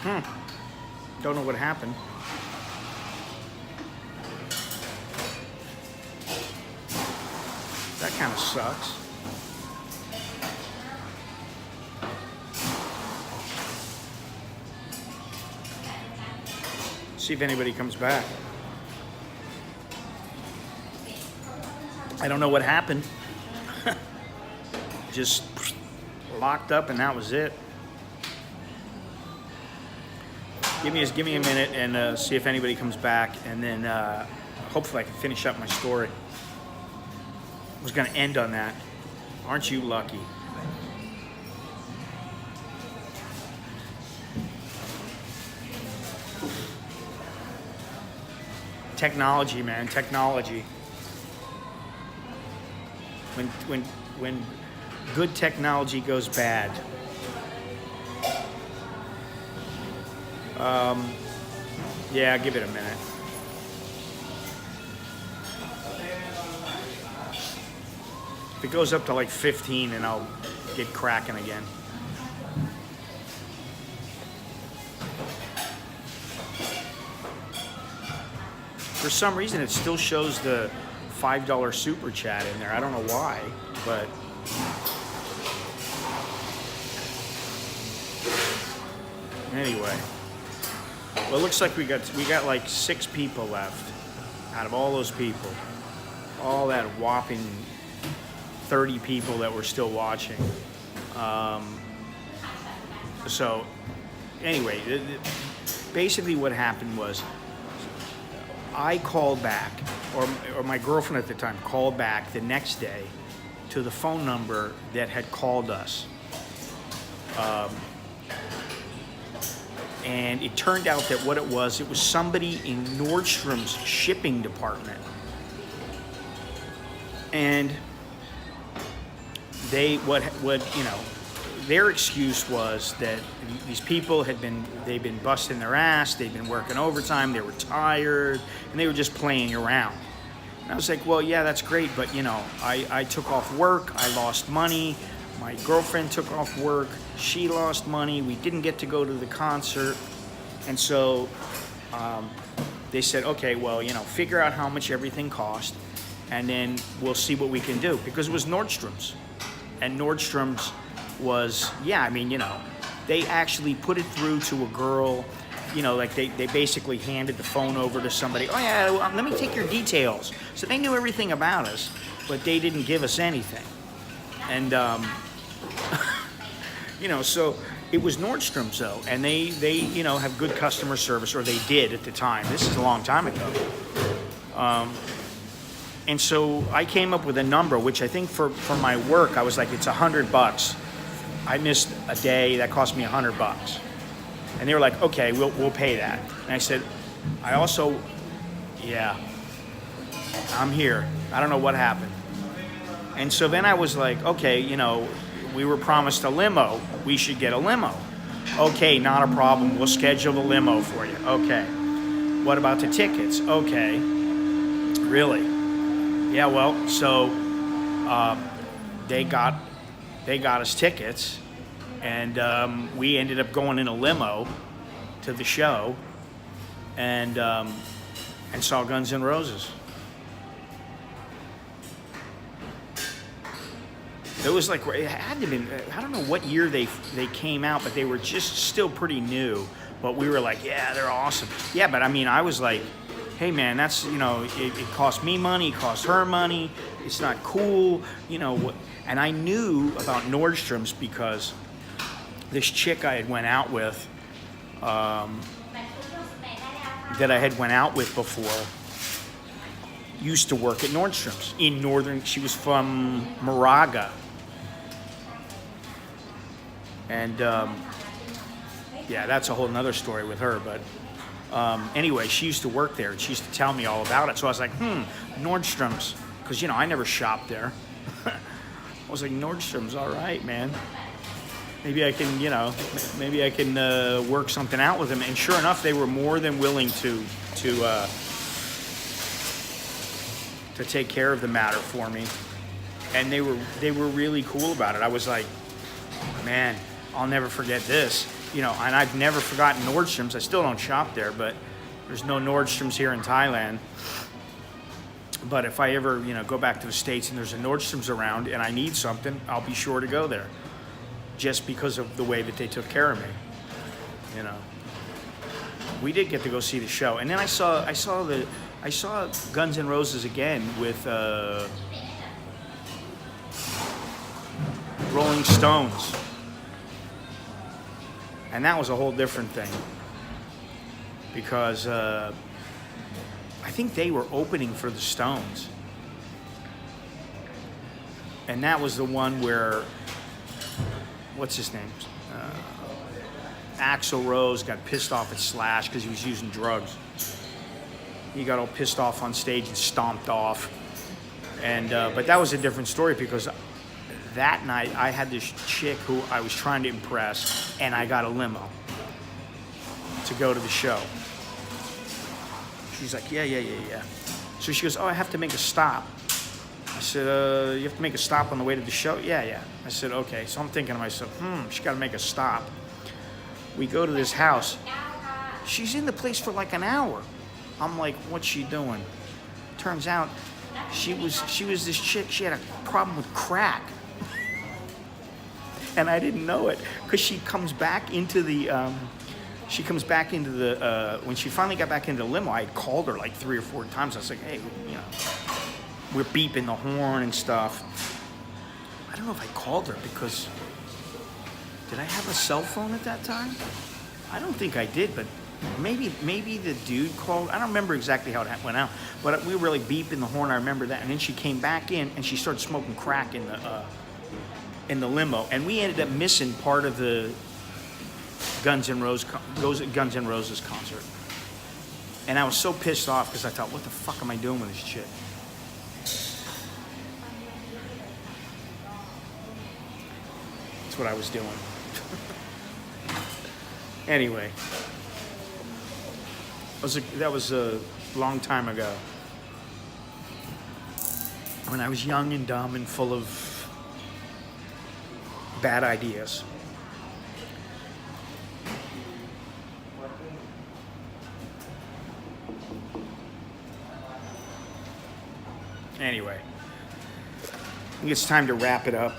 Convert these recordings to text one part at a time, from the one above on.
Don't know what happened. That kind of sucks. See if anybody comes back. I don't know what happened. Just locked up and that was it. Give me a minute and see if anybody comes back, and then hopefully I can finish up my story. I was gonna end on that. Aren't you lucky? Technology, man, technology. When good technology goes bad. Yeah, give it a minute. If it goes up to like 15, then I'll get cracking again. For some reason, it still shows the $5 super chat in there. I don't know why, but anyway. Well, it looks like we got like 6 people left out of all those people. All that whopping 30 people that were still watching. So anyway, basically what happened was I called back, or my girlfriend at the time called back the next day to the phone number that had called us. And it turned out that what it was somebody in Nordstrom's shipping department. And they, their excuse was that these people they'd been busting their ass, they'd been working overtime, they were tired, and they were just playing around. And I was like, well, yeah, that's great, but I took off work, I lost money, my girlfriend took off work, she lost money, we didn't get to go to the concert, and so they said, okay, well, figure out how much everything cost, and then we'll see what we can do, because it was Nordstrom's, and Nordstrom's was, they actually put it through to a girl, like they basically handed the phone over to somebody. Oh yeah, well, let me take your details. So they knew everything about us, but they didn't give us anything. And, so it was Nordstrom's though, and they have good customer service, or they did at the time. This is a long time ago. And so I came up with a number, which I think for my work, I was like, it's $100. I missed a day, that cost me $100. And they were like, okay, we'll pay that. And I said, yeah, I'm here. I don't know what happened. And so then I was like, okay, we were promised a limo. We should get a limo. Okay, not a problem. We'll schedule the limo for you. Okay. What about the tickets? Okay. Really? Yeah, well, so they got us tickets, and we ended up going in a limo to the show, and saw Guns N' Roses. It was like, it had to have been, I don't know what year they came out, but they were just still pretty new. But we were like, yeah, they're awesome. Yeah, but I mean, I was like, hey man, that's, it cost me money, it cost her money, it's not cool, and I knew about Nordstrom's because this chick I had went out with, before, used to work at Nordstrom's in she was from Moraga. And yeah, that's a whole nother story with her, but anyway, she used to work there and she used to tell me all about it. So I was like, Nordstrom's, because I never shopped there. I was like, Nordstrom's, all right, man. Maybe I can, work something out with them. And sure enough, they were more than willing to take care of the matter for me. And they were really cool about it. I was like, man, I'll never forget this. you know, and I've never forgotten Nordstrom's. I still don't shop there, but there's no Nordstrom's here in Thailand. But if I ever, you know, go back to the States and there's a Nordstrom's around and I need something, I'll be sure to go there. Just because of the way that they took care of me, you know. We did get to go see the show, and then I saw Guns N' Roses again with Rolling Stones, and that was a whole different thing because I think they were opening for the Stones, and that was the one where what's his name? Axl Rose got pissed off at Slash because he was using drugs. He got all pissed off on stage and stomped off. And but that was a different story because that night I had this chick who I was trying to impress, and I got a limo to go to the show. She's like, yeah. So she goes, oh, I have to make a stop. I said, you have to make a stop on the way to the show? Yeah. I said, okay. So I'm thinking to myself, she's got to make a stop. We go to this house. She's in the place for like an hour. I'm like, what's she doing? Turns out she was this chick. She had a problem with crack. And I didn't know it because she comes back into the, when she finally got back into the limo, I had called her like 3 or 4 times. I was like, hey, you know, we're beeping the horn and stuff. I don't know if I called her because, did I have a cell phone at that time? I don't think I did, but maybe the dude called. I don't remember exactly how it went out, but we were really beeping the horn. I remember that, and then she came back in and she started smoking crack in the limo, and we ended up missing part of the Guns N' Roses concert. And I was so pissed off because I thought, what the fuck am I doing with this shit? That's what I was doing. Anyway, that was a long time ago when I was young and dumb and full of bad ideas. Anyway, I think it's time to wrap it up.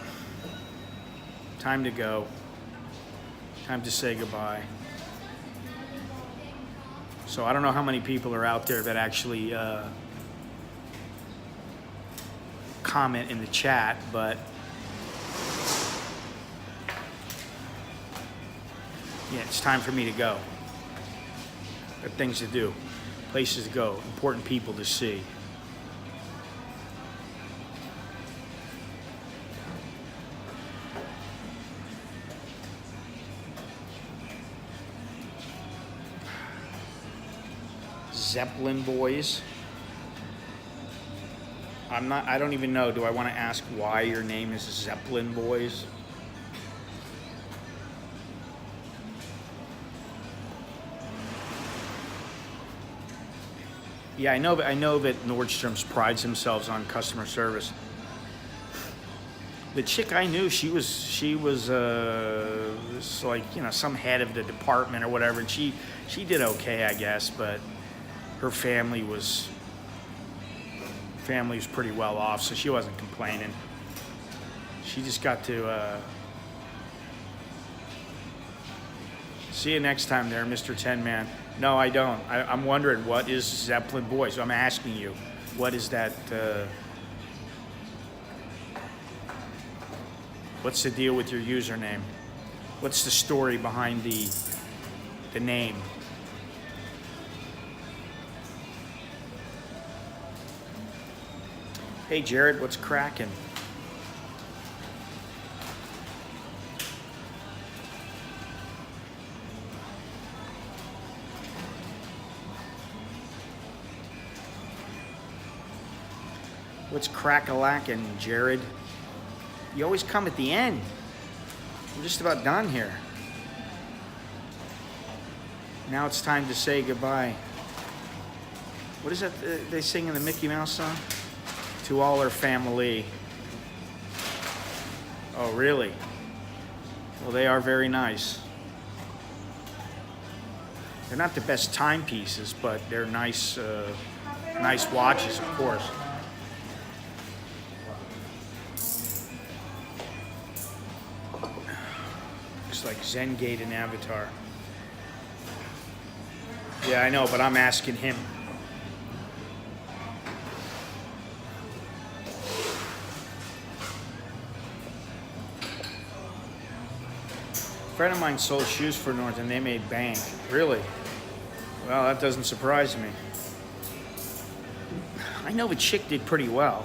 Time to go. Time to say goodbye. So I don't know how many people are out there that actually comment in the chat, but yeah, it's time for me to go. Got things to do, places to go, important people to see. Zeppelin boys. I don't even know. Do I want to ask why your name is Zeppelin boys? Yeah, I know that Nordstrom's prides themselves on customer service. The chick I knew, she was like, you know, some head of the department or whatever, and she did okay, I guess, but her family was pretty well off, so she wasn't complaining. She just got to see you next time there, Mr. 10 Man. No, I don't. I'm wondering, what is Zeppelin Boys? So I'm asking you, what is that? What's the deal with your username? What's the story behind the name? Hey Jared, what's cracking? What's crack-a-lackin', Jared? You always come at the end. I'm just about done here. Now it's time to say goodbye. What is that they sing in the Mickey Mouse song? To all our family. Oh, really? Well, they are very nice. They're not the best timepieces, but they're nice, nice watches, of course. Looks like Zengate and Avatar. Yeah, I know, but I'm asking him. A friend of mine sold shoes for North and they made bank. Really? Well, that doesn't surprise me. I know the chick did pretty well.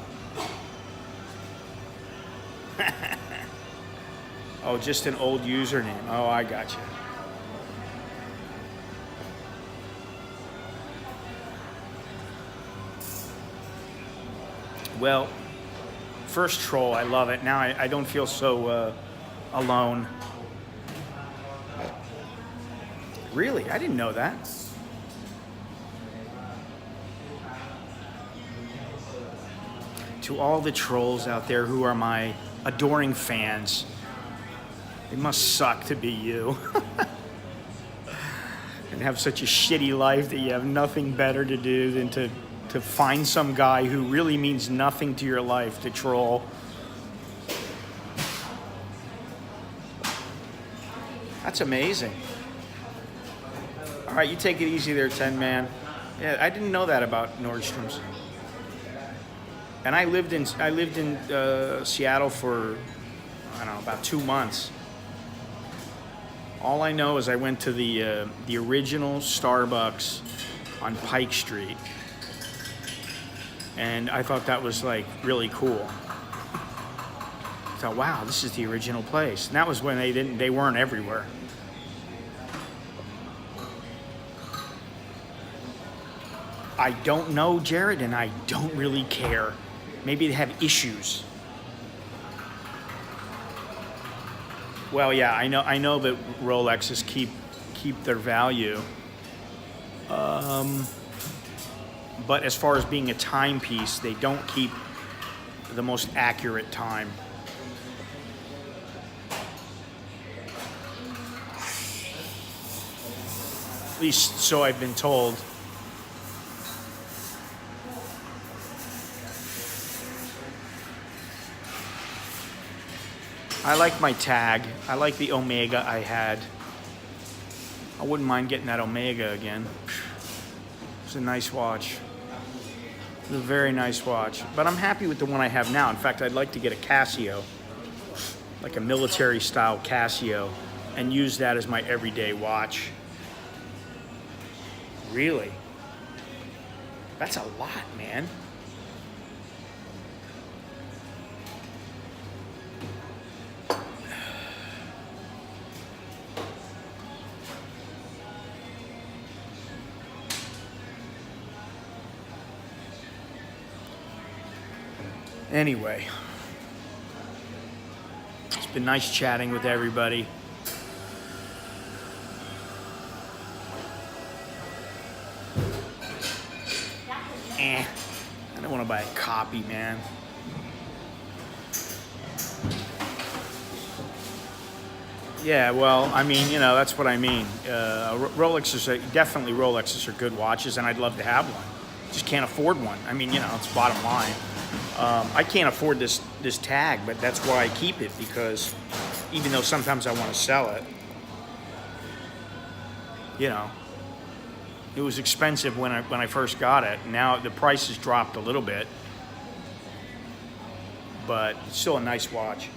Oh, just an old username. Oh, I got you. Well, first troll, I love it. Now I don't feel so alone. Really? I didn't know that. To all the trolls out there who are my adoring fans, it must suck to be you. And have such a shitty life that you have nothing better to do than to find some guy who really means nothing to your life to troll. That's amazing. All right, you take it easy there, 10 man. Yeah, I didn't know that about Nordstrom's. And I lived in Seattle for, I don't know, about 2 months. All I know is I went to the original Starbucks on Pike Street, and I thought that was like really cool. I thought, wow, this is the original place. And that was when they weren't everywhere. I don't know, Jared, and I don't really care. Maybe they have issues. Well, yeah, I know that Rolexes keep their value. But as far as being a timepiece, they don't keep the most accurate time. At least so I've been told. I like my tag. I like the Omega I had. I wouldn't mind getting that Omega again. It's a nice watch. It's a very nice watch. But I'm happy with the one I have now. In fact, I'd like to get a Casio, like a military style Casio, and use that as my everyday watch. Really? That's a lot, man. Anyway, it's been nice chatting with everybody. I don't want to buy a copy, man. Yeah, well, I mean, you know, that's what I mean. Rolexes are good watches, and I'd love to have one. Just can't afford one. I mean, you know, it's bottom line. I can't afford this tag, but that's why I keep it, because even though sometimes I want to sell it, you know, it was expensive when I first got it. Now the price has dropped a little bit, but it's still a nice watch.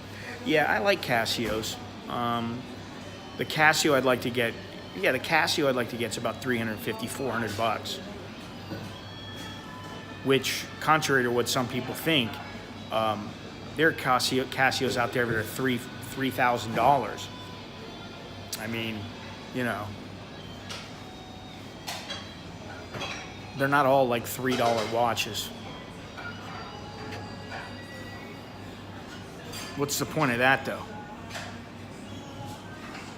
Yeah, I like Casios. The Casio I'd like to get, the Casio I'd like to get is about $350, $400. Which, contrary to what some people think, there are Casios out there that are $3,000. I mean, you know, they're not all like $3 watches. What's the point of that, though?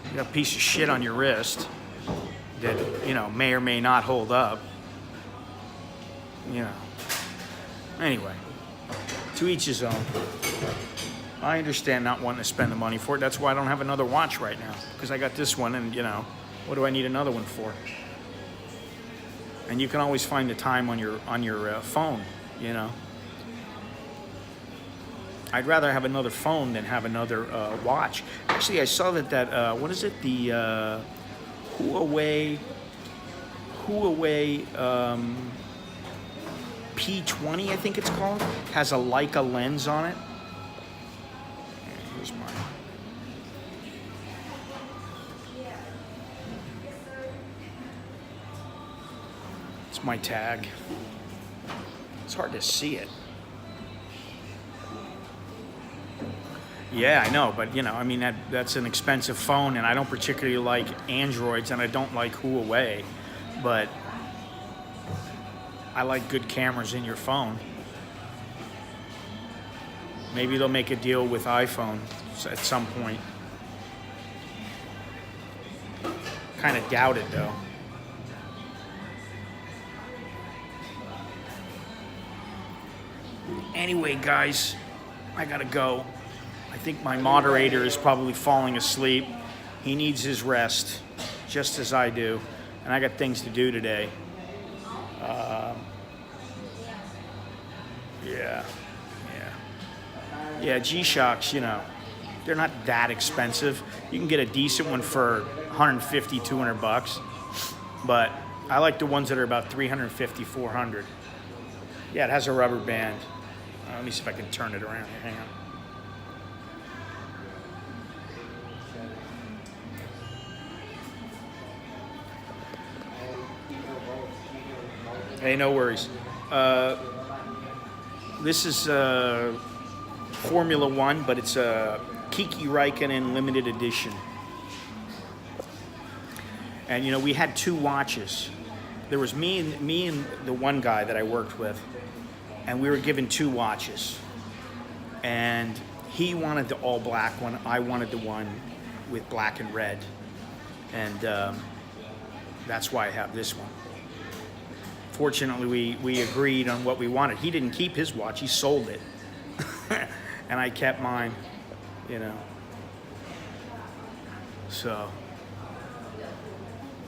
You got a piece of shit on your wrist that, you know, may or may not hold up. You know. Anyway, to each his own. I understand not wanting to spend the money for it. That's why I don't have another watch right now, because I got this one, and, you know, what do I need another one for? And you can always find the time on your phone, you know. I'd rather have another phone than have another watch. Actually, I saw that what is it? The Huawei P20, I think it's called, has a Leica lens on it. Here's mine. It's my tag. It's hard to see it. Yeah, I know, but you know, I mean that's an expensive phone, and I don't particularly like Androids, and I don't like Huawei, but I like good cameras in your phone. Maybe they'll make a deal with iPhone at some point. Kind of doubt it though. Anyway, guys, I gotta go. I think my moderator is probably falling asleep. He needs his rest, just as I do. And I got things to do today. Yeah, G-Shocks, you know, they're not that expensive. You can get a decent one for 150, 200 bucks. But I like the ones that are about 350, 400. Yeah, it has a rubber band. Let me see if I can turn it around here. Hang on. Hey, no worries. This is Formula One, but it's a Kiki Räikkönen limited edition. And you know, we had two watches. There was me and the one guy that I worked with, and we were given two watches. And he wanted the all black one. I wanted the one with black and red. And that's why I have this one. Fortunately, we agreed on what we wanted. He didn't keep his watch, he sold it. And I kept mine, you know. So,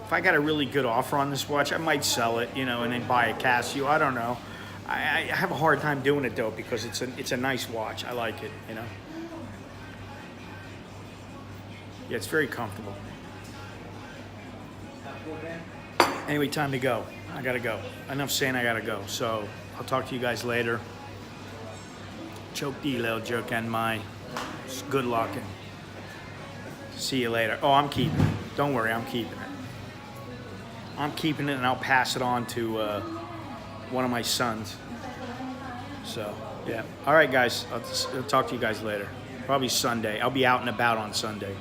if I got a really good offer on this watch, I might sell it, you know, and then buy a Casio. I don't know. I have a hard time doing it though, because it's a nice watch. I like it, you know. Yeah, it's very comfortable. Anyway, time to go. I gotta go. Enough saying I gotta go. So I'll talk to you guys later. Choke D, little joke and my. Good luck and see you later. Oh, I'm keeping it. Don't worry, I'm keeping it. I'm keeping it, and I'll pass it on to one of my sons. So yeah. All right, guys. I'll talk to you guys later. Probably Sunday. I'll be out and about on Sunday.